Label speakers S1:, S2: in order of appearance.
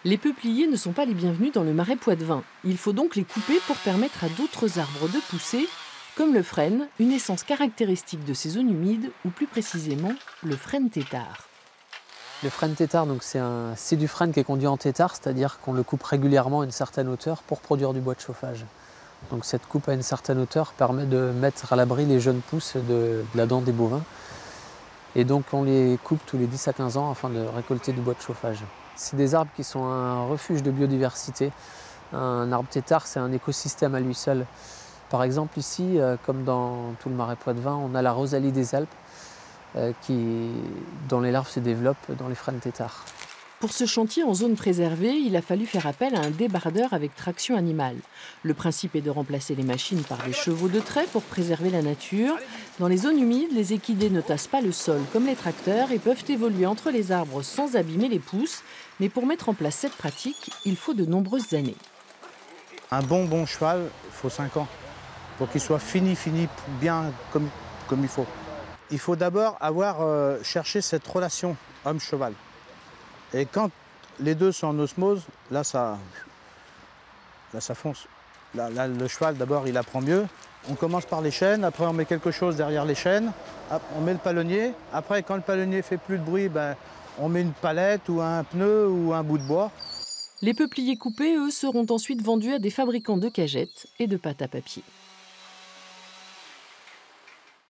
S1: Les peupliers ne sont pas les bienvenus dans le marais poitevin. Il faut donc les couper pour permettre à d'autres arbres de pousser, comme le frêne, une essence caractéristique de ces zones humides, ou plus précisément le frêne tétard.
S2: Le frêne tétard, c'est du frêne qui est conduit en tétard, c'est-à-dire qu'on le coupe régulièrement à une certaine hauteur pour produire du bois de chauffage. Donc cette coupe à une certaine hauteur permet de mettre à l'abri les jeunes pousses de la dent des bovins. Et donc on les coupe tous les 10 à 15 ans afin de récolter du bois de chauffage. C'est des arbres qui sont un refuge de biodiversité. Un arbre tétard, c'est un écosystème à lui seul. Par exemple ici, comme dans tout le marais poitevin, on a la rosalie des Alpes dont les larves se développent dans les frênes tétards.
S1: Pour ce chantier en zone préservée, il a fallu faire appel à un débardeur avec traction animale. Le principe est de remplacer les machines par des chevaux de trait pour préserver la nature. Dans les zones humides, les équidés ne tassent pas le sol comme les tracteurs et peuvent évoluer entre les arbres sans abîmer les pousses. Mais pour mettre en place cette pratique, il faut de nombreuses années.
S3: Un bon cheval, il faut 5 ans pour qu'il soit fini bien comme il faut. Il faut d'abord avoir cherché cette relation homme-cheval. Et quand les deux sont en osmose, là ça fonce. Là, le cheval, d'abord, il apprend mieux. On commence par les chaînes, après on met quelque chose derrière les chaînes, on met le palonnier. Après, quand le palonnier fait plus de bruit, on met une palette ou un pneu ou un bout de bois.
S1: Les peupliers coupés, eux, seront ensuite vendus à des fabricants de cagettes et de pâte à papier.